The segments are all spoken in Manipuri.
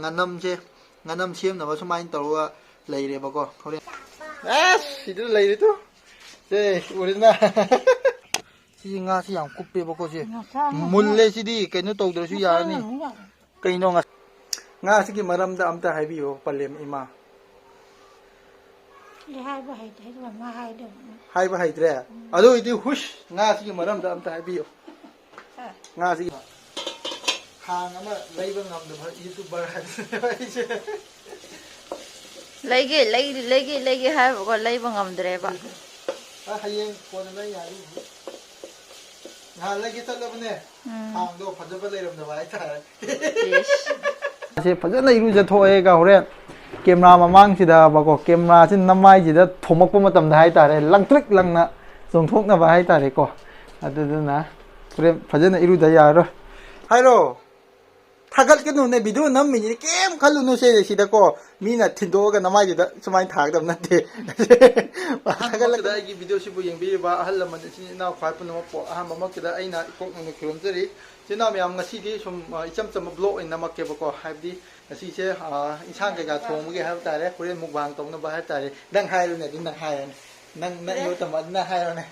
ꯉꯥꯅꯝꯁꯦ ꯉꯥꯅꯝ ꯁꯦꯝꯅꯕ ꯁꯨꯃꯥꯏꯅ ꯇꯧꯔꯒ ꯂꯩꯔꯦꯕꯀꯣ ꯍꯣꯔꯦꯟ ꯁꯤꯗ ꯂꯩꯔꯦꯗꯣ ꯁꯦ ꯎꯔꯦꯗꯅ ꯁꯤ ꯉꯥꯁꯤ ꯌꯥꯝ ꯀꯨꯞꯄꯦꯕꯀꯣ ꯁꯤ ꯃꯨꯜꯂꯦ ꯁꯤꯗꯤ ꯀꯩꯅꯣ ꯇꯧꯗ꯭ꯔꯁꯨ ꯌꯥꯔꯅꯤ ꯀꯩꯅꯣ ꯉꯥꯁꯤꯒꯤ ꯃꯔꯝꯗ ꯑꯝꯇ ꯍꯥꯏꯕꯤꯌꯣ ꯄꯂꯦꯝ ꯏꯃꯥ ꯍꯥꯏꯕ ꯍꯩꯇ꯭ꯔꯦ ꯑꯗꯨ ꯑꯣꯏꯗꯤ ꯍꯨꯁ ꯉꯥꯁꯤꯒꯤ ꯃꯔꯝꯗ ꯑꯝꯇ ꯍꯥꯏꯕꯤꯌꯣ ꯉꯥꯁꯤꯒꯤ ꯈꯥꯡ ꯑꯃ ꯂꯩꯕ ꯉꯝꯗꯕ ꯌꯨꯇꯨꯕꯔ ꯍꯥꯏꯕ ꯑꯩꯁꯦ ꯂꯩꯒꯦ ꯍꯥꯏꯕꯀꯣ ꯂꯩꯕ ꯉꯝꯗ꯭ꯔꯦꯕ ꯍꯌꯦꯡ ꯀꯣꯟꯅ ꯂꯩ ꯌꯥꯔꯤ ꯅꯍꯥꯟ ꯂꯩꯒꯦ ꯆꯠꯂꯕꯅꯦ ꯈꯥꯡꯗꯣ ꯐꯖꯕ ꯂꯩꯔꯝꯗꯕ ꯍꯥꯏꯇꯥꯔꯦ ꯁꯤ ꯐꯖꯅ ꯏꯔꯨꯖꯊꯣꯛꯑꯦꯒ ꯍꯣꯔꯦꯟ ꯀꯦꯃꯦꯔꯥ ꯃꯃꯥꯡꯁꯤꯗꯕꯀꯣ ꯀꯦꯃꯦꯔꯥꯁꯤ ꯅꯃꯥꯏꯁꯤꯗ ꯊꯣꯝꯃꯛꯄ ꯃꯇꯝꯗ ꯍꯥꯏꯇꯥꯔꯦ ꯂꯪꯇ꯭ꯔꯤꯛ ꯂꯪꯅ ꯆꯣꯡꯊꯣꯛꯅꯕ ꯍꯥꯏꯇꯥꯔꯦꯀꯣ ꯑꯗꯨꯗꯨꯅ ꯍꯣꯔꯦꯟ ꯐꯖꯅ ꯏꯔꯨꯗ ꯌꯥꯔꯔꯣꯏ ꯍꯥꯏꯔꯣ ꯊꯥꯒꯠꯀꯅꯨꯅꯦ ꯚꯤꯗꯤꯑꯣ ꯅꯝꯃꯤꯅꯤ ꯀꯩꯝ ꯈꯜꯂꯨꯅꯨ ꯁꯤꯗꯀꯣ ꯃꯤꯅ ꯊꯤꯟꯗꯣꯛꯑꯒ ꯅꯃꯥꯏꯗꯨꯗ ꯁꯨꯃꯥꯏꯅ ꯊꯥꯒꯗꯕ ꯅꯠꯇꯦ ꯊꯥꯒꯠꯂꯛꯀꯗ ꯑꯩꯒꯤ ꯚꯤꯗꯤꯑꯣꯁꯤꯕꯨ ꯌꯦꯡꯕꯤꯔꯤꯕ ꯑꯍꯜ ꯂꯃꯟ ꯏꯆꯤꯟ ꯏꯅꯥꯎ ꯈ꯭ꯋꯥꯏ ꯄꯨꯝꯅꯃꯛ ꯑꯍꯥꯟꯕꯃꯛꯇꯗ ꯑꯩꯅ ꯏꯀꯣꯛ ꯅꯧꯅ ꯈꯨꯔꯨꯝꯖꯔꯤ ꯏꯆꯤꯟ ꯏꯅꯥꯎ ꯃꯌꯥꯝ ꯉꯁꯤꯗꯤ ꯁꯨꯝ ꯏꯆꯝ ꯆꯝꯕ ꯕ꯭ꯂꯣꯛ ꯑꯣꯏꯅ ꯅꯝꯃꯛꯀꯦꯕꯀꯣ ꯍꯥꯏꯕꯗꯤ ꯉꯁꯤꯁꯦ ꯏꯟꯁꯥꯡ ꯀꯩꯀꯥ ꯊꯣꯡꯕꯒꯤ ꯍꯥꯏꯕ ꯇꯥꯔꯦ ꯍꯣꯔꯦꯟ ꯃꯨꯛꯕꯥꯡ ꯇꯧꯅꯕ ꯍꯥꯏꯕ ꯇꯥꯔꯦ ꯅꯪ ꯍꯥꯏꯔꯨꯅꯦ ꯑꯗꯨ ꯅꯪ ꯍꯥꯏꯔꯅꯦ ꯅꯪ ꯏꯔꯣ ꯇꯝꯕ ꯑꯗꯨꯅ ꯍꯥꯏꯔꯣꯅꯦ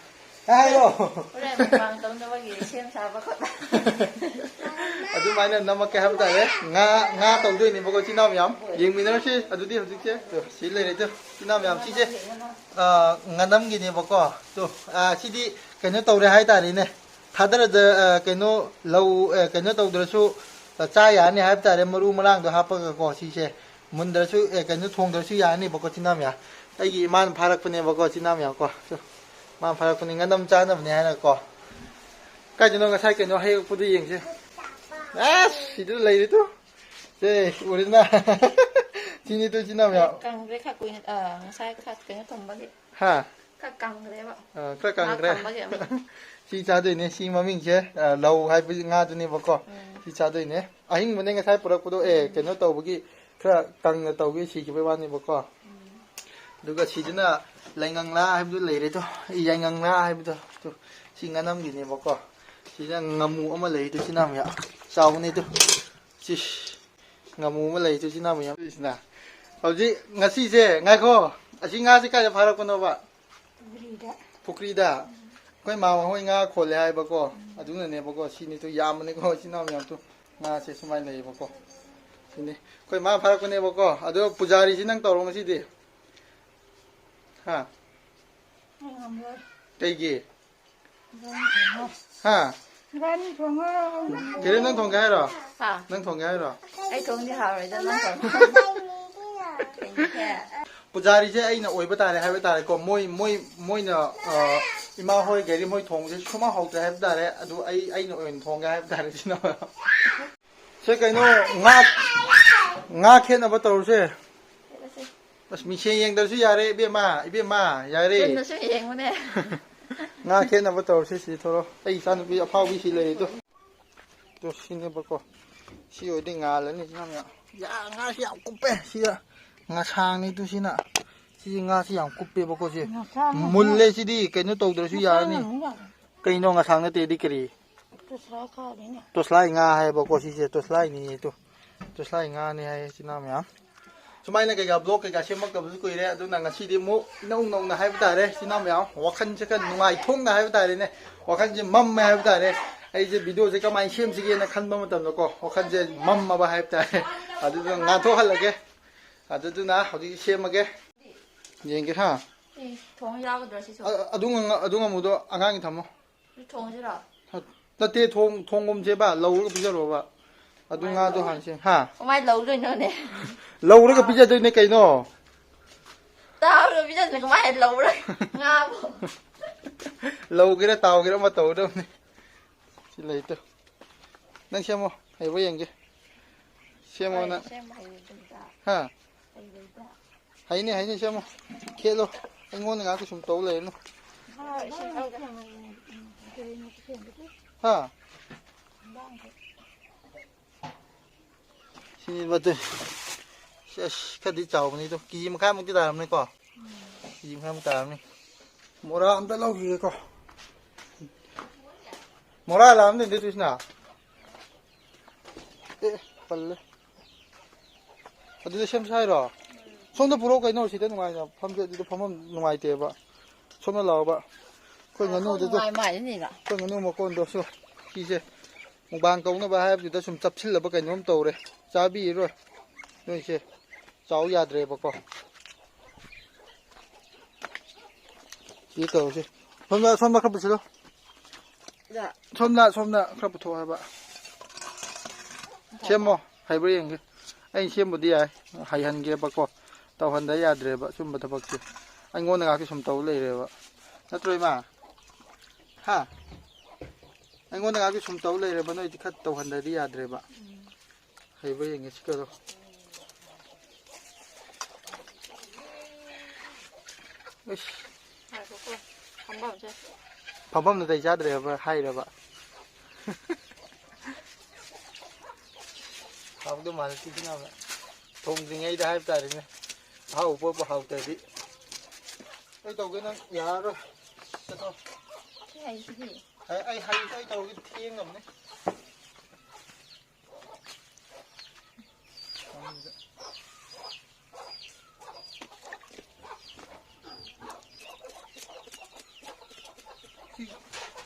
ꯍꯥꯏꯔꯣ ꯍꯣꯔꯦꯟ ꯃꯨꯛꯕꯥꯡ ꯇꯧꯅꯕꯒꯤ ꯁꯦꯝ ꯁꯥꯕ ꯈꯣꯠꯄ ꯑꯗꯨꯃꯥꯏꯅ ꯅꯝꯃꯛꯀꯦ ꯍꯥꯏꯕ ꯇꯥꯔꯦ ꯉꯥ ꯇꯧꯗꯣꯏꯅꯦꯕꯀꯣ ꯏꯆꯤꯟ ꯏꯅꯥꯎ ꯃꯌꯥꯝ ꯌꯦꯡꯃꯤꯟꯅꯔꯁꯤ ꯑꯗꯨꯗꯤ ꯍꯧꯖꯤꯛꯁꯦ ꯁꯤ ꯂꯩꯔꯦꯗꯣ ꯏꯆꯤꯟ ꯏꯅꯥꯎ ꯃꯌꯥꯝ ꯁꯤꯁꯦ ꯉꯥꯅꯝꯒꯤꯅꯦꯕꯀꯣ ꯁꯤꯗꯤ ꯀꯩꯅꯣ ꯇꯧꯔꯦ ꯍꯥꯏꯇꯥꯔꯦꯅꯦ ꯊꯥꯗꯔꯗ ꯀꯩꯅꯣ ꯂꯧ ꯀꯩꯅꯣ ꯇꯧꯗ꯭ꯔꯁꯨ ꯆꯥ ꯌꯥꯔꯅꯤ ꯍꯥꯏꯕ ꯇꯥꯔꯦ ꯃꯔꯨ ꯃꯔꯥꯡꯗꯣ ꯍꯥꯞꯄꯒꯀꯣ ꯁꯤꯁꯦ ꯃꯨꯟꯗ꯭ꯔꯁꯨ ꯀꯩꯅꯣ ꯊꯣꯡꯗ꯭ꯔꯁꯨ ꯌꯥꯔꯅꯤꯕꯀꯣ ꯏꯆꯤꯟ ꯏꯅꯥꯎ ꯃꯌꯥꯝ ꯑꯩꯒꯤ ꯏꯃꯥꯅ ꯐꯥꯔꯛꯄꯅꯦꯕꯀꯣ ꯏꯆꯤꯟ ꯏꯅꯥꯎ ꯃꯌꯥꯝ ꯀꯣ ꯃꯥ ꯐꯥꯔꯛꯄꯅꯤ ꯉꯥꯅꯝ ꯆꯥꯅꯕꯅꯦ ꯍꯥꯏꯅꯀꯣ ꯀꯥꯏꯗꯅꯣ ꯉꯁꯥꯏ ꯀꯩꯅꯣ ꯍꯩꯔꯛꯄꯗꯣ ꯌꯦꯡꯁꯦ ꯁꯤꯗ ꯂꯩꯔꯦꯗꯣ ꯁꯦ ꯎꯔꯦꯗꯅ ꯁꯤꯅꯤꯗꯣ ꯏꯆꯤꯟ ꯏꯅꯥꯎ ꯃꯌꯥꯝ ꯀꯪꯈ꯭ꯔꯦ ꯈꯔ ꯀꯨꯏꯅ ꯉꯁꯥꯏ ꯈꯔ ꯀꯩꯅꯣ ꯊꯝꯕꯒꯤ ꯈꯔ ꯀꯪꯈ꯭ꯔꯦꯕ ꯀꯪꯈ꯭ꯔꯦ ꯁꯤ ꯆꯥꯗꯣꯏꯅꯦ ꯁꯤ ꯃꯃꯤꯡꯁꯦ ꯂꯧ ꯍꯥꯏꯕ ꯉꯥꯗꯨꯅꯦꯕꯀꯣ ꯁꯤ ꯆꯥꯗꯣꯏꯅꯦ ꯑꯍꯤꯡꯕꯅꯦ ꯉꯁꯥꯏ ꯄꯨꯔꯛꯄꯗꯣ ꯀꯩꯅꯣ ꯇꯧꯕꯒꯤ ꯈꯔ ꯀꯪꯅ ꯇꯧꯕꯒꯤ ꯁꯤꯈꯤꯕꯩ ꯋꯥꯅꯦꯕꯀꯣ ꯑꯗꯨꯒ ꯁꯤꯗꯅ ꯂꯩꯉꯪꯂꯥ ꯍꯥꯏꯕꯗꯨ ꯂꯩꯔꯦꯗꯣ ꯌꯥꯏꯉꯪꯂꯥ ꯍꯥꯏꯕꯗꯣ ꯁꯤ ꯉꯥꯅꯝꯒꯤꯅꯦꯕꯀꯣ ꯁꯤꯗ ꯉꯥꯃꯨ ꯑꯃ ꯂꯩꯔꯤꯗꯣ ꯏꯆꯤꯟ ꯏꯅꯥꯎ ꯃꯌꯥꯝ ꯆꯥꯎꯕꯅꯤꯗꯣ ꯁꯤ ꯉꯥꯃꯨ ꯑꯃ ꯂꯩꯔꯤꯗꯣ ꯏꯆꯤꯟ ꯏꯅꯥꯎ ꯃꯌꯥꯝ ꯁꯤꯅ ꯍꯧꯖꯤꯛ ꯉꯁꯤꯁꯦ ꯉꯥꯏꯈꯣ ꯑꯁꯤ ꯉꯥꯁꯦ ꯀꯥꯏꯗ ꯐꯥꯔꯛꯄꯅꯣꯕ ꯄꯨꯈ꯭ꯔꯤꯗ ꯑꯩꯈꯣꯏ ꯃꯥꯃ ꯍꯣꯏ ꯉꯥ ꯈꯣꯜꯂꯦ ꯍꯥꯏꯕꯀꯣ ꯑꯗꯨꯅꯅꯦꯕꯀꯣ ꯁꯤꯅꯤꯗꯣ ꯌꯥꯝꯕꯅꯦꯀꯣ ꯏꯆꯤꯟ ꯏꯅꯥꯎ ꯃꯌꯥꯝꯗꯣ ꯉꯥꯁꯦ ꯁꯨꯃꯥꯏꯅ ꯂꯩꯌꯦꯕꯀꯣ ꯁꯤꯅꯤ ꯑꯩꯈꯣꯏ ꯃꯥ ꯐꯥꯔꯛꯄꯅꯦꯕꯀꯣ ꯑꯗꯣ ꯄꯨꯖꯥꯔꯤꯁꯤ ꯅꯪ ꯇꯧꯔꯣ ꯉꯁꯤꯗꯤ ꯍꯥ ꯀꯩꯒꯤ ꯍꯥ ꯀꯦꯔꯦ ꯅꯪ ꯊꯣꯡꯒꯦ ꯍꯥꯏꯔꯣ ꯅꯪ ꯊꯣꯡꯒꯦ ꯍꯥꯏꯔꯣ ꯑꯩ ꯊꯣꯡꯗꯤ ꯍꯥꯎꯔꯣꯏꯗ ꯅꯪ ꯊꯣꯡ ꯄꯨꯖꯥꯔꯤꯁꯦ ꯑꯩꯅ ꯑꯣꯏꯕ ꯇꯥꯔꯦ ꯍꯥꯏꯕ ꯇꯥꯔꯦꯀꯣ ꯃꯣꯏꯅ ꯏꯃꯥ ꯍꯣꯏ ꯒꯥꯔꯤ ꯃꯣꯏ ꯊꯣꯡꯕꯁꯦ ꯁꯨꯃꯥꯡ ꯍꯧꯗ꯭ꯔꯦ ꯍꯥꯏꯕ ꯇꯥꯔꯦ ꯑꯗꯨ ꯑꯩꯅ ꯑꯣꯏꯅ ꯊꯣꯡꯒꯦ ꯍꯥꯏꯕ ꯇꯥꯔꯦ ꯁꯤꯅ ꯁꯦ ꯀꯩꯅꯣ ꯉꯥ ꯈꯦꯠꯅꯕ ꯇꯧꯔꯁꯦ ꯑꯁ ꯃꯤꯁꯦꯡ ꯌꯦꯡꯗ꯭ꯔꯁꯨ ꯌꯥꯔꯦ ꯏꯕꯦꯝꯃ ꯌꯥꯔꯦ ꯆꯨꯝꯅꯁꯨ ꯌꯦꯡꯉꯨꯅꯦ ꯉꯥ ꯈꯦꯠꯅꯕ ꯇꯧꯔꯁꯦ ꯁꯤ ꯊꯣꯛꯂꯛꯑꯣ ꯑꯩ ꯏꯆꯥꯅꯨꯄꯤ ꯑꯐꯥꯎꯕꯤ ꯁꯤ ꯂꯩꯔꯤꯗꯣ ꯁꯤꯅꯦꯕꯀꯣ ꯁꯤ ꯑꯣꯏꯗꯤ ꯉꯥꯜꯂꯅꯤ ꯉꯥꯁꯤ ꯌꯥꯝ ꯀꯨꯞꯄꯦ ꯁꯤꯗ ꯉꯁꯥꯡꯅꯤꯗꯨ ꯁꯤꯅ ꯁꯤ ꯉꯥꯁꯤ ꯌꯥꯝ ꯀꯨꯞꯄꯦꯕꯀꯣ ꯁꯤ ꯃꯨꯜꯂꯦ ꯁꯤꯗꯤ ꯀꯩꯅꯣ ꯇꯧꯗ꯭ꯔꯁꯨ ꯌꯥꯔꯅꯤ ꯀꯩꯅꯣ ꯉꯁꯥꯡ ꯅꯠꯇꯦꯗꯤ ꯀꯔꯤ ꯇꯣꯁꯂꯥꯏ ꯉꯥ ꯍꯥꯏꯕꯀꯣ ꯁꯤꯁꯦ ꯇꯣꯁꯂꯥꯏꯅꯤ ꯇꯣꯁꯂꯥꯏ ꯉꯥꯅꯤ ꯍꯥꯏꯌꯦ ꯏꯆꯤꯟ ꯏꯅꯥꯎ ꯃꯌꯥꯝ ꯁꯨꯃꯥꯏꯅ ꯀꯩꯀꯥ ꯕ꯭ꯂꯣꯛ ꯀꯩꯀꯥ ꯁꯦꯝꯃꯛꯇꯕꯁꯨ ꯀꯨꯏꯔꯦ ꯑꯗꯨꯅ ꯉꯁꯤꯗꯤ ꯑꯃꯨꯛ ꯏꯅꯧ ꯅꯧꯅ ꯍꯥꯏꯕ ꯇꯥꯔꯦ ꯏꯆꯤꯟ ꯏꯅꯥꯎ ꯃꯌꯥꯝ ꯋꯥꯈꯜꯁꯦ ꯈꯔ ꯅꯨꯡꯉꯥꯏꯊꯣꯛꯅ ꯍꯥꯏꯕ ꯇꯥꯔꯦꯅꯦ ꯋꯥꯈꯜꯁꯦ ꯃꯝꯃꯦ ꯍꯥꯏꯕ ꯇꯥꯔꯦ ꯑꯩꯁꯦ ꯚꯤꯗꯤꯑꯣꯁꯦ ꯀꯃꯥꯏꯅ ꯁꯦꯝꯁꯤꯒꯦꯅ ꯈꯟꯕ ꯃꯇꯝꯗꯀꯣ ꯋꯥꯈꯜꯁꯦ ꯃꯝꯃꯕ ꯍꯥꯏꯕ ꯇꯥꯔꯦ ꯑꯗꯨꯗꯨꯅ ꯉꯥꯟꯊꯣꯛꯍꯜꯂꯒꯦ ꯑꯗꯨꯗꯨꯅ ꯍꯧꯖꯤꯛ ꯁꯦꯝꯃꯒꯦ ꯌꯦꯡꯒꯦ ꯍꯥ ꯊꯣꯡ ꯌꯥꯒꯗ꯭ꯔꯣ ꯁꯤꯁꯨ ꯑꯗꯨ ꯉꯝꯃꯨꯗꯣ ꯑꯉꯥꯡꯒꯤ ꯊꯝꯃꯣ ꯊꯣꯡꯁꯤꯔꯣ ꯅꯠꯇꯦ ꯊꯣꯡꯒꯨꯝꯁꯦꯕ ꯂꯧꯔꯒ ꯄꯤꯖꯔꯣꯕ ꯑꯗꯨ ꯉꯥꯗꯣ ꯍꯥꯟꯁꯦ ꯍꯥ ꯀꯃꯥꯏꯅ ꯂꯧꯗꯣꯏꯅꯣꯅꯦ ꯂꯧꯔꯒ ꯄꯤꯖꯗꯣꯏꯅꯦ ꯀꯩꯅꯣ ꯇꯥꯎꯔꯒ ꯄꯤꯖꯗꯣꯏꯅꯦ ꯀꯃꯥꯏꯅ ꯂꯧꯔ ꯉꯥꯕꯨ ꯂꯧꯒꯦꯔꯥ ꯇꯥꯎꯒꯦꯔꯥ ꯑꯃ ꯇꯧꯒꯗꯕꯅꯤ ꯁꯤ ꯂꯩꯇꯣ ꯅꯪ ꯁꯦꯝꯃꯣ ꯍꯩꯕ ꯌꯦꯡꯒꯦ ꯁꯦꯝꯃꯣ ꯅꯪ ꯍꯥ ꯍꯩꯅꯤ ꯁꯦꯝꯃꯣ ꯈꯦꯠꯂꯣ ꯑꯩꯉꯣꯟꯗ ꯉꯥꯛꯇ ꯁꯨꯝ ꯇꯧ ꯂꯩꯔꯅꯨ ꯍꯥ ꯁꯤꯅꯤ ꯈꯔꯗꯤ ꯆꯥꯎꯕꯅꯤꯗꯣ ꯀꯦꯖꯤ ꯃꯈꯥꯏꯃꯨꯛꯇꯤ ꯇꯥꯔꯝꯅꯤꯀꯣ ꯀꯦꯖꯤ ꯃꯈꯥꯏꯃꯨꯛ ꯇꯥꯔꯝꯅꯤ ꯃꯣꯔꯥ ꯑꯝꯇ ꯂꯧꯈꯤꯒꯦꯀꯣ ꯃꯣꯔꯥ ꯂꯥꯛꯑꯝꯗꯦ ꯇꯨꯁꯤꯅ ꯄꯜꯂꯦ ꯑꯗꯨꯗ ꯁꯦꯝ ꯁꯥꯏꯔꯣ ꯁꯣꯝꯗ ꯄꯨꯔꯛꯑꯣ ꯀꯩꯅꯣ ꯁꯤꯗ ꯅꯨꯡꯉꯥꯏꯅ ꯐꯝꯁꯦ ꯑꯗꯨꯗ ꯐꯝꯐꯝ ꯅꯨꯡꯉꯥꯏꯇꯦꯕ ꯁꯣꯝꯗ ꯂꯥꯛꯑꯣꯕ ꯑꯩꯈꯣꯏ ꯉꯥꯅꯨꯗꯁꯨ ꯑꯩꯈꯣꯏ ꯉꯥꯅꯨ ꯃꯀꯣꯟꯗꯣꯁꯨ ꯁꯤꯁꯦ ꯃꯨꯛꯕꯥꯡ ꯇꯧꯅꯕ ꯍꯥꯏꯕꯗꯨꯗ ꯁꯨꯝ ꯆꯞꯁꯤꯜꯂꯕ ꯀꯩꯅꯣꯝ ꯇꯧꯔꯦ ꯆꯥꯕꯤꯔꯣꯏ ꯅꯣꯏꯁꯦ ꯆꯥꯎ ꯌꯥꯗ꯭ꯔꯦꯕꯀꯣ ꯁꯤ ꯇꯧꯔꯁꯤ ꯁꯣꯝꯗ ꯈꯔ ꯄꯨꯁꯤꯜꯂꯣ ꯁꯣꯝꯗ ꯈꯔ ꯄꯨꯊꯣꯛꯑꯣ ꯍꯥꯏꯕ ꯁꯦꯝꯃꯣ ꯍꯩꯕ꯭ꯔꯥ ꯌꯦꯡꯒꯦ ꯑꯩꯅ ꯁꯦꯝꯕꯗꯤ ꯌꯥꯏ ꯍꯩꯍꯟꯒꯦꯕꯀꯣ ꯇꯧꯍꯟꯗ ꯌꯥꯗ꯭ꯔꯦꯕ ꯁꯨꯝꯕ ꯊꯕꯛꯁꯦ ꯑꯩꯉꯣꯟꯗ ꯉꯥꯛꯇ ꯁꯨꯝ ꯇꯧ ꯂꯩꯔꯦꯕ ꯅꯠꯇ꯭ꯔꯣ ꯏꯃꯥ ꯍꯥ ꯑꯩꯉꯣꯟꯗ ꯉꯥꯛꯇ ꯁꯨꯝ ꯇꯧ ꯂꯩꯔꯦꯕ ꯅꯣꯏꯗꯤ ꯈꯔ ꯇꯧꯍꯟꯗ꯭ꯔꯗꯤ ꯌꯥꯗ꯭ꯔꯦꯕ ꯍꯩꯕ꯭ꯔꯥ ꯌꯦꯡꯒꯦ ꯁꯤꯀꯗꯣ 이씨. 밥밥 넣다 자들어요. 하이러봐. 밥도 많이 뛰긴 하면 동생이다 할 따르네. 하우 뽀뽀 하우 때디. 이 도구는 야로. 저도. 아이 하이 도구 티행 없네.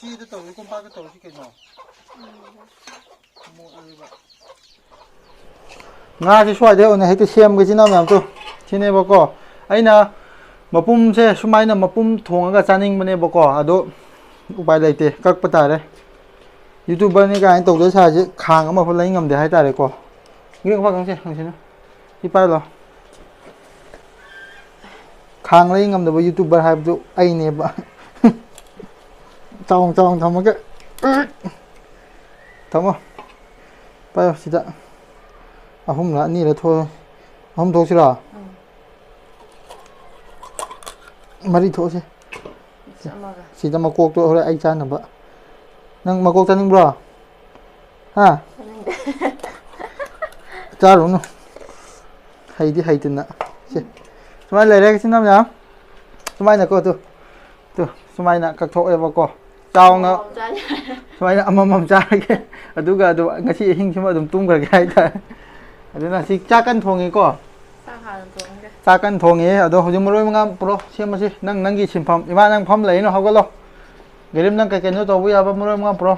찌도 또 이건 빠게 또 시켜줘. ngasi swai one hekta sem ga china myam to chine bako aina mapum se sumaina mapum thonga chaning bane bako ado upai leite kak patare youtuber ni ga to de sa je khang ama phol lai ngam de hai tare ko ngi fa kang se hang sin hi pai lo khang lai ngam de youtuber hai bu ai ne ba chong thama ke thama pai sida ahum la ni la tho ahum tho sira mari tho se sida makok to hore ai chan na ba nang makok chaning bro ha charu no haidi haidina se sumai le re sin nam ya sumai na ko tu sumai na kak tho e ba ko chao na sumai na amam cha ke aduga adu ngasi hing sima dum tum ga ga hai ta aduna si chakan thongi ko chakan thongi ado hojum roi mangam pro semasi nangi simpham ima nang pham lei no hawgalo gerim nang kai no to bu ya ba muroi mangam pro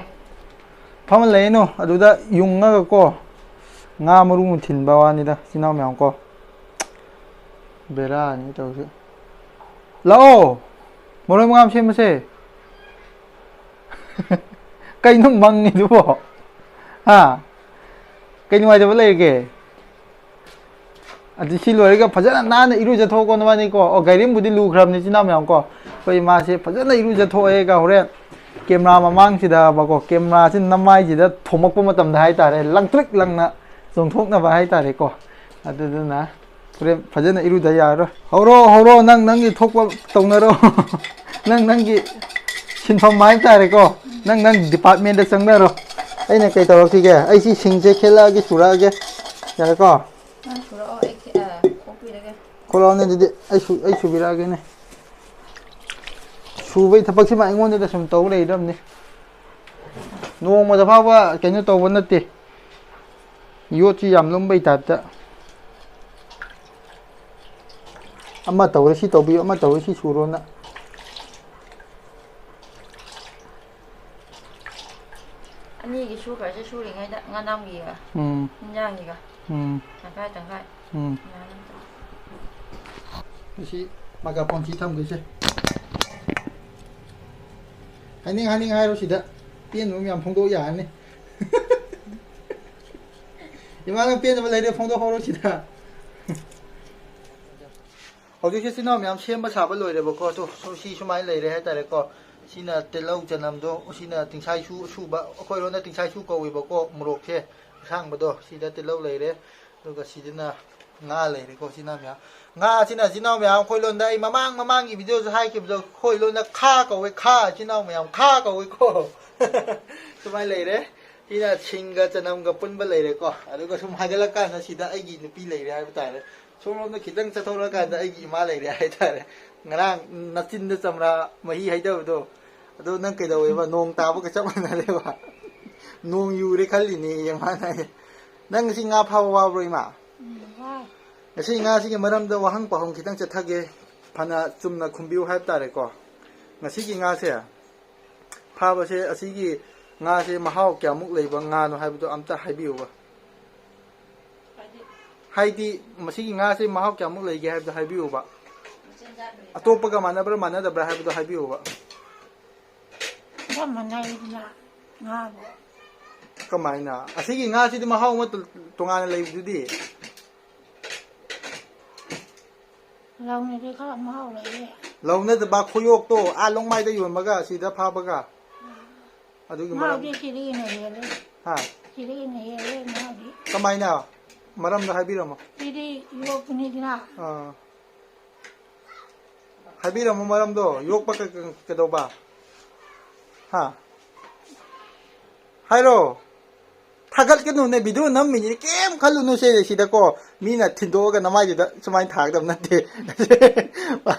pham lei no aduda yunga ga ko nga muru thin ba wani da sinau myam ko bera ni to se lao muroi mangam semase kai no mang ni du bo ha kai nuai de ba lei ge अति सिलोरे का फजन नान इरु जथो को नवानी को ओ गाइरिम बुदी लु खरम नि चिना म्याम को कोई मा से फजन इरु जथो ए का होरे कैमरा ममांग सिदा बको कैमरा सिन नमाई जिदा थोमक मतम दा हाय तारे लंगट्रिक लंगना जोंथोकना बा हाय तारे को अदुना पुरे फजन इरु दा यारो हौरो नंगी थोक तौनरो नंगी सिनफम माय तारे को नंग डिपार्टमेंट दा संगनरो अइना कई तौरखिगे अइसी सिंगजे खेलागे सुरागे यारे को 콜라네 디디 아이수 비라게네 수베이 ꯊꯕꯛꯁꯤ ꯃꯥ ꯑꯩꯉꯣꯟꯗ ꯁꯨꯝ ꯇꯧ ꯂꯩꯔꯝꯅꯤ ꯅꯣꯡꯃꯗ ꯐꯥꯎꯕ ꯀꯩꯅꯣ ꯇꯧꯕ ꯅꯠꯇꯦ ꯌꯣꯠꯁꯤ ꯌꯥꯝ ꯂꯨꯝꯕꯩ ꯇꯥꯏꯞꯇ ꯑꯃ ꯇꯧꯔꯦ ꯁꯤ ꯇꯧꯕꯤꯌꯨ ꯑꯃ ꯇꯧꯔꯦ ꯁꯤ ꯁꯨꯔꯣꯅ ꯑꯅꯤꯒꯤ ꯁꯨꯈ꯭ꯔꯁꯦ ꯁꯨꯔꯤꯉꯩꯗ ꯉꯥꯅꯝꯒꯤꯒ ꯏꯟꯖꯥꯡꯒꯤꯒ ꯇꯪꯈꯥꯏ ꯁꯤ ꯃꯒꯥ ꯄꯣꯟꯆꯤ ꯊꯝꯒꯦꯁꯦ ꯍꯥꯏꯅꯤꯡ ꯍꯥꯏꯔꯣ ꯁꯤꯗ ꯄꯦꯟꯕ ꯃꯌꯥꯝ ꯐꯣꯡꯗꯣꯛ ꯌꯥꯔꯅꯤ 이만한 পেন을 내려 퐁도호로 시다 어디서 쓰나 면 셈바 잡을 놓으려고 또 소시 수마이 내려 했다래고 시나 텔라우 전남도 시나 띵사이수 수바 거기로나 띵사이수 거위고 무럭게 상바도 시다 텔라우 내려 그리고 시드나 nga lấy thì cô xin làm nhá nga xin là xin nào mèo khôi luôn đây mà mang cái video hai kịp rồi khôi luôn là kha cầu với kha xin nào mèo kha cầu với cô tụi mày lấy đấy thì là xin cái chân ông gặp bún bún lấy đấy cô à đúng không hai cái là cái nó chỉ đã ai gì nó pi lấy đấy hai cái này xong nó chỉ đang sẽ thôi là cái nó ai gì mà lấy đấy hai cái này ngang nó xin nó chăm ra mà hi hay đâu đâu đâu năng cái đầu ấy mà nông tao cái chấp này đấy mà nông yu đấy khăn lì này yang mà này năng xin nga phao vào rồi mà ngasi nga si maram da wahang pahong kitang chathage phana chumna khumbiu haib tare ko ngasi gi nga se pha ba se asi gi nga se mahau kya muk leiba nga no haib do amta haibiu ba haidi masi gi nga se mahau kya muk leige haib do haibiu ba atopa ga manabra manadabra haib do haibiu ba ba manai na nga kamaina asi gi nga si di mahau ma tungana leibu di lâu này đi có máu lại lâu nữa thì bà khôi ốc to long mai đây yun maga si da pha baga adu gi máu maram đi chỉ đi này lên ha chỉ đi này lên máu đi kamai na maram da habiram đi đi vô cái này đi nào habiram maram do yok pa ka do ba ha hairo थागत के नुने बिदु नम मिनि केम खलु नु से सिदा को मीना थिंदो गा नमाइ दिदा सुमाइ थाग दम नते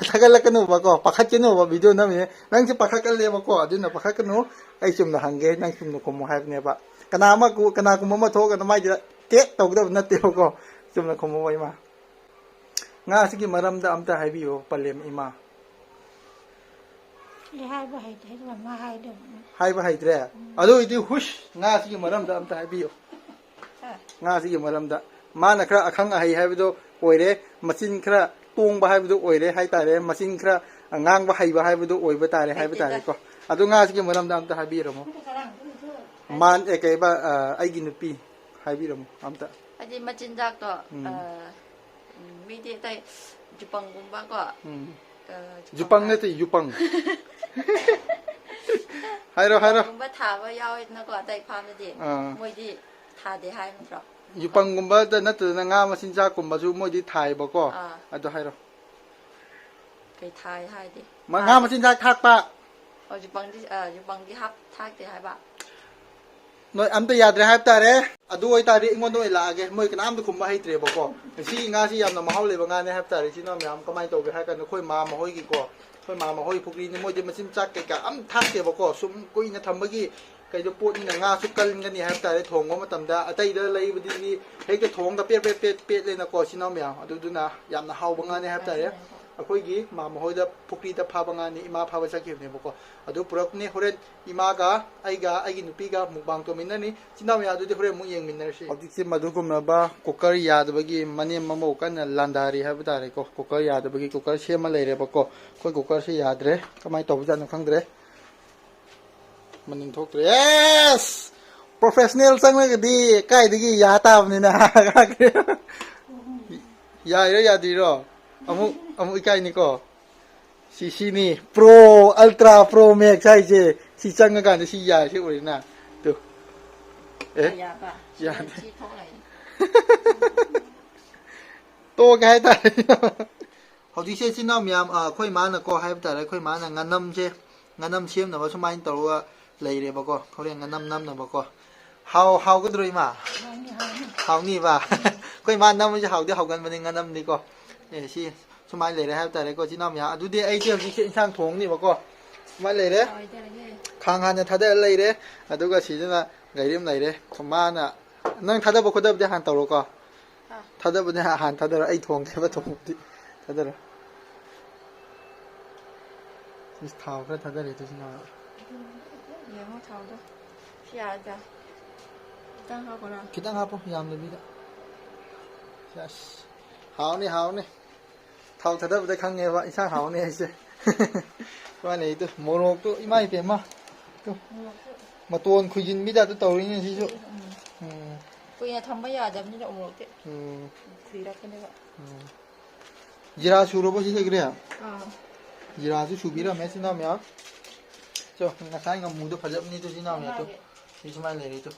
थागत लक नु बा को पखत के नु बा बिदु नम ने नंग से पखत कल ले बा को अदुना पखत के नु ai chum na hange nang chum no ko mo haib ne ba kana ma ku kana ku ma tho ga namaइ दिदा te to ga nate ko chum na ko mo wai ma nga sigi maram da amta haibiyo palem ima đi hai ba hai thế là mà hai được hai ba hai tre adu iti hush nga sigi maram da amta haibiyo nga sigi maram da ma na khra akhang hai haibido oire machin khra tong ba haibido oire hai tare machin khra ngang ba hai ba haibido oi ba tare hai ba tare ko adu nga sigi maram da amta haibiro mo man e kai ba ai gi nupi haibiro mo amta adi machin dak to mi de tai jupang gumba ko Jupang ne te Jupang hairo hairo gumba tha ba yaw na ko tai pham de moi di tha de hai mo Jupang gumba da na te na nga ma sinja kumba su moi di thai ba ko ado hairo kai thai hai di ma nga ma sinja thak pa jupang di hap thak de hai ba noi am ta yadre haib tare adu oi tare ingon noi la ge moi kanam du khumba hai tre ba ko si nga si yam na mahau le ba nga ne haib tare si no myam kamai to ge ha kan khoi ma ma hoi gi ko khoi ma ma hoi phukri ni moi de masin chak ke ka am thak te ba ko sum koi na tham ba gi kai do pot ni na nga su kal ngani haib tare thong ma matam da atai da lei bu di ni he ke thong da pet le na ko si no myam adu du na yam na hau ba nga ne haib tare akoi gi ma ma hoi da phukri da pha ba nga ni ima pha ba sa ke ne ba ko adu purak ni horen ima ga ai gi nupi ga mukbang to min ni chinam ya du de horen mu yeng min na si adik se madu kum na ba cooker ya da bagi mane mamo kan landari ha ba tare ko cooker ya da bagi cooker se ma leire ba ko koi cooker se ya dre kamai to ba jan khang dre maning thok dre yes professional sang le di kai di gi ya ta ni na ya ro ya di ro amu ikai ni ko si ni pro ultra pro max sai je si chang ga ni si ya si uri na tu ya ba ya chi thok lai to ga hai ta ho di se sin na myam khoi ma na ko hai ta khoi ma na nganam chem na ba sumai to wa lei re ba ko khore nganam nam na ba ko how ga droi ma how ni ba khoi ma nam ji how de how gan ba ni nganam ni ko si sumai le re ha ta re ko chi nam ya adu de ai che ji sang thong ni ba ko sumai le re khang han na thada le re adu ga si na gai rim lai re khoma na nang thada ba khoda de han taw ro ko thada ba ne han thada ai thong ke ba thong di thada ra si thao ka thada re tu si na ye mo thao do ya da tang ha ko na kitang ha po yam le bi da yes hao ni thao thada ba de khang nge ba isang hao ni ai se wa nei tu morok tu imai pe ma tu ma ton khujin mi da tu taw ri ni si su kui na thamba ya dam ni da umro te kui ra ke ne ba jira su ro bo si se gre ya jira su su bi ra me si na me cho na sai ngam mu do phajap ni tu si na me tu si sumai le ri tu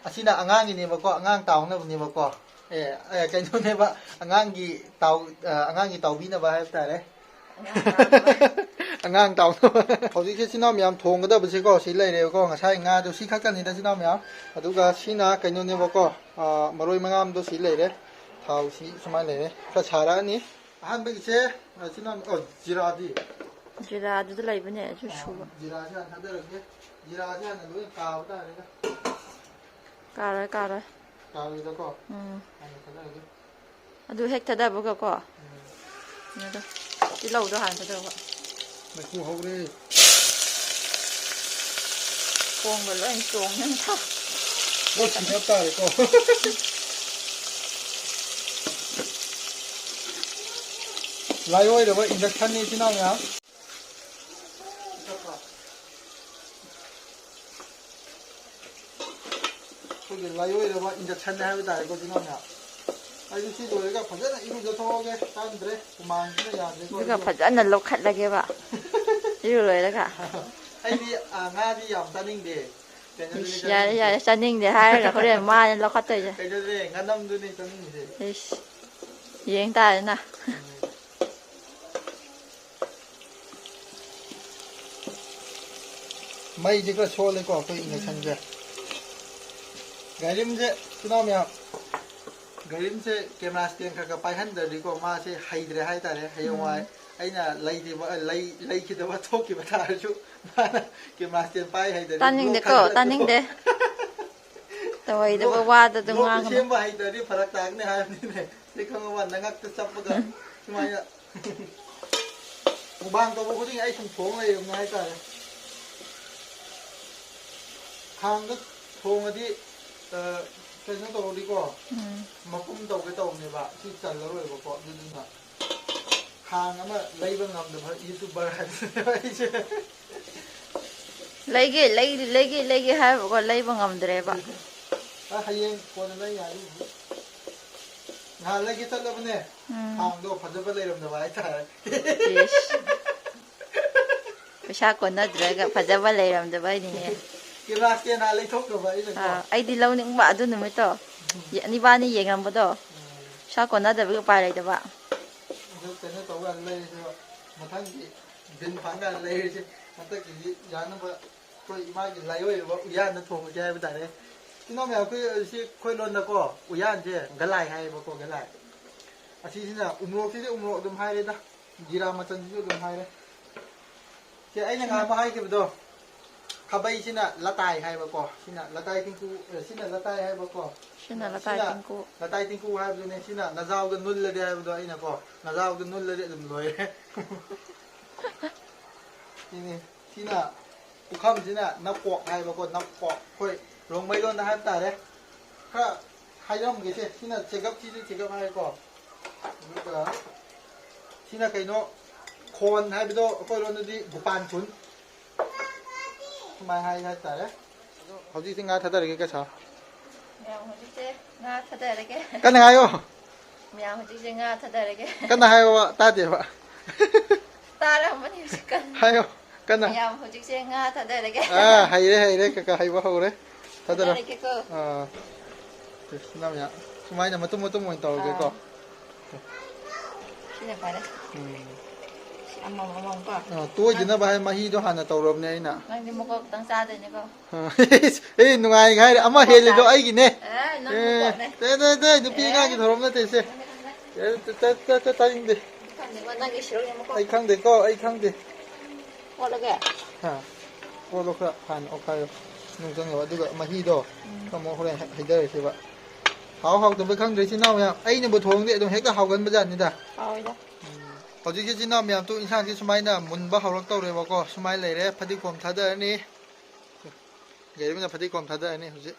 asina angang ni ba ko angang taw na ni ba ko cái chỗ này ba angang gi tàu bi na ba hai ta re angang tàu hꯧji ke sinam yam thong ga da ba se ko si lai re ko nga sai nga do si khak kan ni da sinam yam adu ga sina kai no ne ba ko maroi mangam do si lai re thau si sumai lai re ka chara ni han ba se sinam jira di jira du lai ba ne ju shu ba jira ja ta da re jira ja na lo ka ba ta re ka ra ka ri da ko ꯑꯗꯨ ꯍꯦꯛ ꯊꯥꯗꯕꯒꯀꯣ ꯀꯩꯅꯣꯗꯣ ꯇꯤꯜꯍꯧꯗꯣ ꯍꯥꯟꯅ ꯊꯥꯗꯕ ꯃꯩꯈꯨ ꯍꯧꯔꯦ ꯈꯣꯡꯒ ꯂꯣꯏ ꯆꯣꯡꯅꯅ ꯂꯣꯏ ꯁꯤꯟꯅ ꯇꯥꯔꯦꯀꯣ ꯂꯥꯏꯑꯣꯏꯔꯕ ꯏꯟꯗꯛꯁꯟꯅꯤ ꯏꯆꯤꯟ ꯏꯅꯥꯎ ꯃꯌꯥꯝ ꯑꯩꯈꯣꯏꯒꯤ ꯂꯥꯏꯑꯣꯏꯔꯕ ꯏꯟꯗꯛꯁꯟ ꯍꯥꯏꯕ ꯇꯥꯔꯦꯀꯣ ꯏꯆꯤꯟ ꯏꯅꯥꯎ ꯃꯌꯥꯝ ꯑꯩꯁꯨ ꯁꯤ ꯂꯣꯏꯔꯒ ꯐꯖꯅ ꯏꯔꯨꯖꯊꯣꯛꯑꯒꯦ ꯀꯥꯟꯗ꯭ꯔꯦ ꯍꯨꯃꯥꯡꯁꯤꯅ ꯌꯥꯗ꯭ꯔꯦꯀꯣ ꯑꯗꯨꯒ ꯑꯩꯁꯨ ꯐꯖꯅ ꯂꯧꯈꯠꯂꯒꯦꯕ 이리로 ꯂꯣꯏꯔꯒ ꯑꯩꯗꯤ ꯉꯥꯗꯤ ꯌꯥꯝ ꯆꯥꯅꯤꯡꯗꯦ ꯀꯩꯅꯣꯗꯨꯅꯤ 이씨 야래 ꯆꯥꯅꯤꯡꯉꯤꯁꯦ 야래 짜닝데 하여가 그래 마늘 넣었더이제 ꯀꯩꯅꯣꯗꯨꯅꯦ ꯉꯥꯅꯝꯗꯨꯅꯤ ꯆꯥꯅꯤꯡꯉꯤꯁꯦ 이씨 여행 따르나 ꯃꯩꯁꯦ ꯈꯔ ꯁꯣꯜꯂꯦꯀꯣ ꯑꯩꯈꯣꯏ ꯏꯟꯗꯛꯁꯟꯁꯦ ꯒꯥꯔꯤꯝꯁꯦ ꯏꯆꯤꯟ ꯏꯅꯥꯎ ꯃꯌꯥꯝ ꯒꯥꯔꯤꯝꯁꯦ ꯀꯦꯃꯦꯔꯥ ꯁ꯭ꯇꯦꯟ ꯈꯔ ꯈꯔ ꯄꯥꯏꯍꯟꯗ꯭ꯔꯗꯤꯀꯣ ꯃꯥꯁꯦ ꯍꯩꯇ꯭ꯔꯦ ꯍꯥꯏꯇꯥꯔꯦ ꯍꯌꯦꯡꯋꯥꯏ ꯑꯩꯅ ꯂꯩꯈꯤꯗꯕ ꯊꯣꯛꯈꯤꯕ ꯇꯥꯔꯁꯨ ꯃꯥꯅ ꯀꯦꯃꯦꯔꯥ ꯁ꯭ꯇꯦꯟ ꯄꯥꯏ ꯍꯩꯇ꯭ꯔꯗꯤ ꯕ꯭ꯂꯣꯛ 따닝데꺼 ꯊꯥꯒꯠꯂꯛꯄꯗꯣ 따닝데 तवैदबो वाददो ꯕ꯭ꯂꯣꯛꯇ ꯉꯥꯡꯒꯅꯨ ꯁꯦꯝꯕ ꯍꯩꯇ꯭ꯔꯗꯤ ꯐꯔꯛ ꯇꯥꯒꯅꯤ ꯍꯥꯏꯕꯅꯤꯅꯦ ꯁꯤ ꯈꯪꯉꯕ ꯅꯉꯛꯇ ꯆꯞꯄꯒ ꯁꯨꯃꯥꯏꯅ ꯃꯨꯛꯕꯥꯡ ꯇꯧꯕ ꯈꯨꯗꯤꯡ ꯑꯩ ꯁꯨꯝ ꯊꯣꯡ ꯂꯩꯔꯕꯅꯦ ꯍꯥꯏꯇꯥꯔꯦ ꯈꯥꯡꯗ ꯊꯣꯡꯉꯗꯤ ꯀꯩꯅꯣ ꯇꯧꯔꯗꯤꯀꯣ ꯃꯄꯨꯝ ꯇꯧꯒꯦ ꯇꯧꯕꯅꯦꯕ ꯁꯤ ꯆꯜꯂꯔꯣꯏꯕꯀꯣ ꯑꯗꯨꯗꯨꯅ ꯈꯥꯡ ꯑꯃ ꯂꯩꯕ ꯉꯝꯗꯕ ꯌꯨꯇꯨꯕꯔ ꯍꯥꯏꯕꯅꯦꯕ ꯑꯩꯁꯦ ꯂꯩꯒꯦ ꯍꯥꯏꯕꯀꯣ ꯂꯩꯕ ꯉꯝꯗ꯭ꯔꯦꯕ ꯍꯌꯦꯡ ꯀꯣꯟꯅ ꯂꯩ ꯌꯥꯅꯤ ꯅꯍꯥꯟ ꯂꯩꯒꯦ ꯆꯠꯂꯕꯅꯦ ꯈꯥꯡꯗꯣ ꯐꯖꯕ ꯂꯩꯔꯝꯗꯕ ꯍꯥꯏꯇꯥꯔꯦ ꯄꯩꯁꯥ ꯀꯣꯟꯅꯗ꯭ꯔꯒ ꯐꯖꯕ ꯂꯩꯔꯝꯗꯕꯩꯅꯤꯅꯦ ꯀꯦꯃꯦꯔꯥ ꯁ꯭ꯇꯦꯟ ꯍꯥꯟꯅ ꯂꯩꯊꯣꯛꯈ꯭ꯔꯕ ꯑꯩꯅꯀꯣ ꯑꯩꯗꯤ ꯂꯧꯅꯤꯡꯕ ꯑꯗꯨ ꯅꯨꯃꯤꯠꯇꯣ ꯏꯕꯥꯅꯤ ꯌꯦꯡꯉꯝꯕꯗꯣ ꯄꯩꯁꯥ ꯀꯣꯟꯅꯗꯕꯒꯤ ꯎꯄꯥꯏ ꯂꯩꯇꯕ ꯑꯗꯨ ꯀꯩꯅꯣ ꯇꯧꯀꯥꯟꯗ ꯂꯩꯔꯤꯁꯦ ꯃꯊꯪꯒꯤ ꯗꯤꯟ ꯐꯪꯀꯥꯟꯗ ꯂꯩꯔꯤꯁꯦ ꯍꯟꯗꯛꯀꯤꯗꯤ ꯌꯥꯅꯕ ꯑꯩꯈꯣꯏ ꯏꯃꯥꯒꯤ ꯂꯥꯏꯑꯣꯏꯔꯕ ꯎꯌꯥꯟꯗ ꯊꯣꯡꯉꯁꯦ ꯍꯥꯏꯕ ꯇꯥꯔꯦ ꯏꯅꯥꯎ ꯃꯌꯥꯝ ꯑꯩꯈꯣꯏ ꯂꯣꯟꯗꯀꯣ ꯎꯌꯥꯟꯁꯦ ꯒꯂꯥꯏ ꯍꯥꯏꯌꯦꯕꯀꯣ ꯒꯂꯥꯏ ꯑꯁꯤꯁꯤꯅ ꯎꯃꯣꯔꯣꯛꯁꯤꯗꯤ ꯎꯃꯣꯔꯣꯛ ꯑꯗꯨꯝ ꯍꯥꯏꯔꯦꯗ ꯖꯤꯔꯥ ꯃꯆꯜꯁꯤꯁꯨ ꯑꯗꯨꯝ ꯍꯥꯏꯔꯦ ꯁꯤ ꯑꯩꯅ ꯉꯥꯡꯕ ꯍꯥꯏꯈꯤꯕꯗꯣ ꯈꯥꯕꯩꯁꯤꯅ ꯂꯇꯥꯏ ꯍꯥꯏꯕꯀꯣ ꯁꯤꯅ ꯂꯇꯥꯏ ꯇꯤꯡꯀꯨ ꯁꯤꯅ ꯂꯇꯥꯏ ꯍꯥꯏꯕꯀꯣ ꯁꯤꯅ ꯂꯇꯥꯏ ꯇꯤꯡꯀꯨ ꯂꯇꯥꯏ ꯇꯤꯡꯀꯨ ꯍꯥꯏꯕꯗꯨꯅꯦ ꯁꯤꯅ ꯅꯖꯥꯎꯗ ꯅꯨꯜꯂꯗꯤ ꯍꯥꯏꯕꯗꯣ ꯑꯩꯅꯀꯣ ꯅꯖꯥꯎꯗ ꯅꯨꯜꯂꯗꯤ ꯑꯗꯨꯝ ꯂꯣꯏꯔꯦ ꯁꯤꯅ ꯄꯨꯈꯝꯁꯤꯅ ꯅꯄꯣꯛ ꯍꯥꯏꯕꯀꯣ ꯅꯄꯣꯛ ꯑꯩꯈꯣꯏ ꯔꯣꯡꯃꯩ ꯂꯣꯟꯗ ꯍꯥꯏꯕ ꯇꯥꯔꯦ ꯈꯔ ꯍꯥꯏꯔꯝꯒꯦꯁꯦ ꯁꯤꯅ ꯆꯦꯒꯞꯁꯤꯁꯨ ꯆꯦꯒꯞ ꯍꯥꯏꯀꯣ ꯑꯗꯨꯒ ꯁꯤꯅ ꯀꯩꯅꯣ ꯈꯣꯟ ꯍꯥꯏꯕꯗꯣ ꯑꯩꯈꯣꯏ ꯂꯣꯟꯗꯗꯤ ꯒꯨꯄꯥꯟ ꯊꯨꯟ ꯁꯨꯃꯥꯏꯅ ꯍꯥꯏꯇꯥꯔꯦ ꯍꯧꯖꯤꯛꯁꯤ ꯉꯥ ꯊꯥꯗꯔꯒꯦ ꯀꯩꯁꯥ ꯃꯌꯥꯝ ꯍꯧꯖꯤꯛꯁꯦ ꯉꯥ ꯊꯥꯗꯔꯒꯦ ꯀꯟꯅ ꯍꯥꯏꯌꯣ ꯃꯌꯥꯝ ꯍꯧꯖꯤꯛꯁꯦ ꯉꯥ ꯊꯥꯗꯔꯒꯦ ꯀꯟꯅ ꯍꯥꯏꯌꯣ ꯇꯥꯗꯦꯕ ꯇꯥꯔꯝꯃꯅꯤ ꯍꯧꯖꯤꯛ ꯀꯟꯅ ꯍꯥꯏꯌꯣ ꯀꯟꯅ ꯃꯌꯥꯝ ꯍꯧꯖꯤꯛꯁꯦ ꯉꯥ ꯊꯥꯗꯔꯒꯦ ꯍꯩꯔꯦ ꯀꯀꯥ ꯍꯩꯕ ꯍꯧꯔꯦ ꯊꯥꯗꯔꯣ ꯊꯥꯗꯔꯒꯦꯀꯣ ꯁꯨꯃꯥꯏꯅ ꯃꯇꯨꯝ ꯑꯣꯏꯅ ꯇꯧꯔꯒꯦꯀꯣ ꯁꯤꯅ ꯐꯔꯦ ꯁꯤ ꯑꯃꯃꯝ ꯀꯣ ꯇꯣꯏꯗꯅꯕ ꯍꯥꯏ ꯃꯍꯤꯗꯣ ꯍꯥꯟꯅ ꯇꯧꯔꯕꯅꯦ ꯑꯩꯅ ꯅꯪꯗꯤ ꯃꯀꯣꯛ ꯈꯛꯇꯪ ꯆꯥꯗꯣꯏꯅꯤꯀꯣ ꯅꯨꯡꯉꯥꯏꯒ ꯍꯥꯏꯔꯦ ꯑꯃ ꯃꯀꯣꯛ ꯍꯦꯜꯂꯤꯗꯣ ꯆꯥꯔꯦ ꯑꯩꯒꯤꯅꯦ ꯅꯪ ꯃꯀꯣꯛꯅꯦ ꯅꯨꯄꯤ ꯑꯉꯥꯡꯒꯤ ꯊꯧꯔꯝ ꯅꯠꯇꯦꯁꯦ ꯇꯥꯅꯤꯡꯗꯦ ꯈꯪꯗꯦꯀꯣ ꯅꯪꯒꯤ ꯁꯤꯔꯨꯛꯅꯦ ꯃꯀꯣꯛ ꯑꯩ ꯈꯪꯗꯦꯀꯣ ꯑꯩ ꯈꯪꯗꯦ ꯑꯣꯠꯂꯒꯦ ꯑꯣꯠꯂꯣ ꯈꯔ ꯍꯥꯟꯅ ꯑꯣꯠꯈꯥꯏꯌꯣ ꯅꯨꯡ ꯆꯪꯉꯕ ꯑꯗꯨꯒ ꯃꯍꯤꯗꯣ ꯑꯃꯨꯛ ꯍꯣꯔꯦꯟ ꯍꯩꯊꯔꯁꯦꯕ ꯍꯥꯎꯇꯕ ꯈꯪꯗ꯭ꯔꯦ ꯏꯆꯤꯟ ꯏꯅꯥꯎ ꯃꯌꯥꯝ ꯑꯩꯅꯕꯨ ꯊꯣꯡꯉꯗꯤ ꯑꯗꯨꯝ ꯍꯦꯛꯇ ꯍꯥꯎꯒꯟꯕ ꯖꯥꯠꯅꯤꯗ ꯍꯥꯎꯏꯗ ꯍꯧꯖꯤꯛꯁꯤ ꯏꯆꯤꯟ ꯏꯅꯥꯎ ꯃꯌꯥꯝ ꯏꯟꯁꯥꯡꯁꯤ ꯁꯨꯃꯥꯏꯅ ꯃꯨꯟꯕ ꯍꯧꯔꯛꯇꯧꯔꯦꯕꯀꯣ ꯁꯨꯃꯥꯏꯅ ꯂꯩꯔꯦ ꯐꯗꯤꯒꯣꯝ ꯊꯥꯗꯔꯅꯤ ꯒꯥꯔꯤꯃꯅ ꯐꯗꯤꯒꯣꯝ ꯊꯥꯗꯔꯅꯤ ꯍꯧꯖꯤꯛ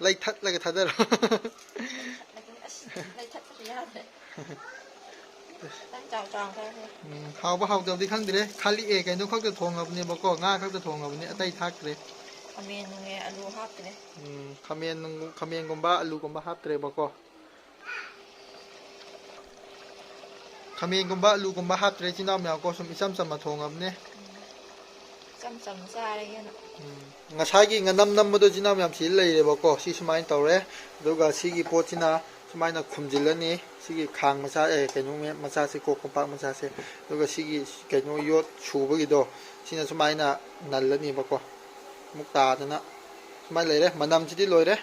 ꯂꯩꯊꯠꯂꯒ ꯊꯥꯗꯔꯣ ꯂꯩꯊꯠꯄꯗꯤ ꯌꯥꯗ꯭ꯔꯦ ꯈꯤꯇꯪ ꯆꯥꯎ ꯈꯔ ꯍꯥꯎꯕ ꯍꯥꯎꯇꯕꯗꯤ ꯈꯪꯗ꯭ꯔꯦ ꯈꯥꯜꯂꯤ ꯀꯩꯅꯣ ꯈꯛꯇ ꯊꯣꯡꯉꯕꯅꯦꯕꯀꯣ ꯉꯥ ꯈꯛꯇ ꯊꯣꯡꯉꯕꯅꯤ ꯑꯇꯩ ꯊꯥꯛꯇ꯭ꯔꯦ ꯈꯥꯃꯦꯟ ꯅꯨꯡꯉꯦ ꯑꯂꯨ ꯍꯥꯞꯇ꯭ꯔꯦ ꯈꯥꯃꯦꯟꯒꯨꯝꯕ ꯑꯂꯨꯒꯨꯝꯕ ꯍꯥꯞꯇ꯭ꯔꯦꯕꯀꯣ ꯈꯥꯃꯦꯟꯒꯨꯝꯕ ꯑꯂꯨꯒꯨꯝꯕ ꯍꯥꯞꯇ꯭ꯔꯦ ꯏꯆꯤꯟ ꯏꯅꯥꯎ ꯃꯌꯥꯝꯀꯣ ꯁꯨꯝ ꯏꯆꯝ ꯆꯝꯅ ꯊꯣꯡꯉꯕꯅꯦ ꯏꯆꯝ ꯆꯝꯅ ꯆꯥꯔꯒꯦꯅ ꯉꯁꯥꯏꯒꯤ ꯉꯅꯝ ꯅꯝꯕꯗꯣ ꯏꯆꯤꯟ ꯏꯅꯥꯎ ꯃꯌꯥꯝ ꯁꯤꯗ ꯂꯩꯔꯦꯕꯀꯣ ꯁꯤ ꯁꯨꯃꯥꯏꯅ ꯇꯧꯔꯦ ꯑꯗꯨꯒ ꯁꯤꯒꯤ ꯄꯣꯠꯁꯤꯅ ꯁꯨꯃꯥꯏꯅ ꯈꯨꯝꯖꯤꯜꯂꯅꯤ ꯁꯤꯒꯤ ꯈꯥꯡ ꯃꯆꯥ ꯀꯩꯅꯣ ꯃꯆꯥꯁꯦ ꯀꯣꯝꯄꯥꯛ ꯃꯆꯥꯁꯦ ꯑꯗꯨꯒ ꯁꯤꯒꯤ ꯀꯩꯅꯣ ꯌꯣꯠ ꯁꯨꯕꯒꯤꯗꯣ ꯁꯤꯅ ꯁꯨꯃꯥꯏꯅ ꯅꯜꯂꯅꯤꯕꯀꯣ ꯑꯃꯨꯛ ꯇꯥꯗꯅ ꯁꯨꯃꯥꯏꯅ ꯂꯩꯔꯦ ꯃꯅꯝꯁꯤꯗꯤ ꯂꯣꯏꯔꯦ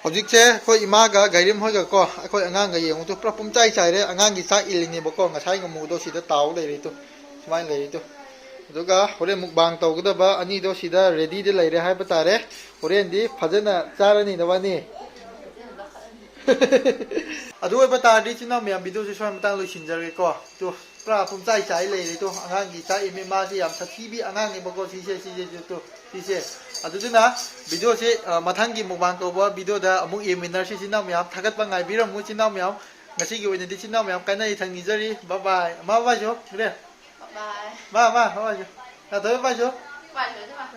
ꯍꯧꯖꯤꯛꯁꯦ ꯑꯩꯈꯣꯏ ꯏꯃꯥꯒ ꯒꯥꯏꯔꯤꯝ ꯍꯣꯏꯒꯀꯣ ꯑꯩꯈꯣꯏ ꯑꯉꯥꯡꯒ ꯌꯦꯡꯉꯨꯗꯣ ꯄꯨꯔꯥ ꯄꯨꯡꯆꯥꯏ ꯆꯥꯏꯔꯦ ꯑꯉꯥꯡꯒꯤ ꯆꯥꯛ ꯏꯜꯂꯤꯅꯦꯕꯀꯣ ꯉꯁꯥꯏ ꯉꯃꯨꯗꯣ ꯁꯤꯗ ꯇꯥꯎ ꯂꯩꯔꯤꯗꯣ ꯁꯨꯃꯥꯏꯅ ꯂꯩꯔꯤꯗꯣ ꯑꯗꯨꯒ ꯍꯣꯔꯦꯟ ꯃꯨꯛꯕꯥꯡ ꯇꯧꯒꯗꯕ ꯑꯅꯤꯗꯣ ꯁꯤꯗ ꯔꯦꯗꯤꯗ ꯂꯩꯔꯦ ꯍꯥꯏꯕ ꯇꯥꯔꯦ ꯍꯣꯔꯦꯟꯗꯤ ꯐꯖꯅ ꯆꯥꯔꯅꯤ ꯅꯕꯥꯅꯤ ꯑꯗꯨ ꯑꯣꯏꯕ ꯇꯥꯔꯗꯤ ꯏꯆꯤꯟ ꯏꯅꯥꯎ ꯃꯌꯥꯝ ꯚꯤꯗꯤꯑꯣꯁꯦ ꯁ꯭ꯋꯥꯏ ꯃꯇꯥꯡ ꯂꯣꯏꯁꯤꯟꯖꯔꯒꯦꯀꯣ ꯇꯣ ꯄꯨꯔꯥ ꯄꯨꯝꯆꯥꯏ ꯆꯥꯏ ꯂꯩꯔꯦ ꯇꯣ ꯑꯉꯥꯡꯒꯤ ꯆꯥꯛꯏꯃꯦ ꯃꯥꯁꯤ ꯌꯥꯝ ꯁꯥꯊꯤꯕꯤ ꯑꯉꯥꯡꯅꯦꯕꯀꯣ ꯁꯤꯁꯦ ꯇꯣ ꯁꯤꯁꯦ ꯑꯗꯨꯗꯨꯅ ꯚꯤꯗꯤꯑꯣꯁꯦ ꯃꯊꯪꯒꯤ ꯃꯨꯛꯕꯥꯡ ꯇꯧꯕ ꯚꯤꯗꯤꯑꯣꯗ ꯑꯃꯨꯛ ꯌꯦꯡꯃꯤꯟꯅꯔꯁꯤ ꯏꯆꯤꯟ ꯏꯅꯥꯎ ꯃꯌꯥꯝ ꯊꯥꯒꯠꯄ ꯉꯥꯏꯕꯤꯔꯝꯃꯨ ꯏꯆꯤꯟ ꯏꯅꯥꯎ ꯃꯌꯥꯝ ꯉꯁꯤꯒꯤ ꯑꯣꯏꯅꯗꯤ ꯏꯆꯤꯟ ꯏꯅꯥꯎ ꯃꯌꯥꯝ ꯀꯥꯏꯅ ꯏꯊꯪ ꯅꯤꯖꯔꯤ ꯕꯥꯏ ꯃꯥ ꯕꯥꯏꯁꯨ ꯀꯔꯦ Bye. ꯃꯥ ꯕꯥꯏꯁꯨ ꯅꯥꯊꯣꯏ ꯕꯥꯏꯁꯨ Bye rồi chứ mà.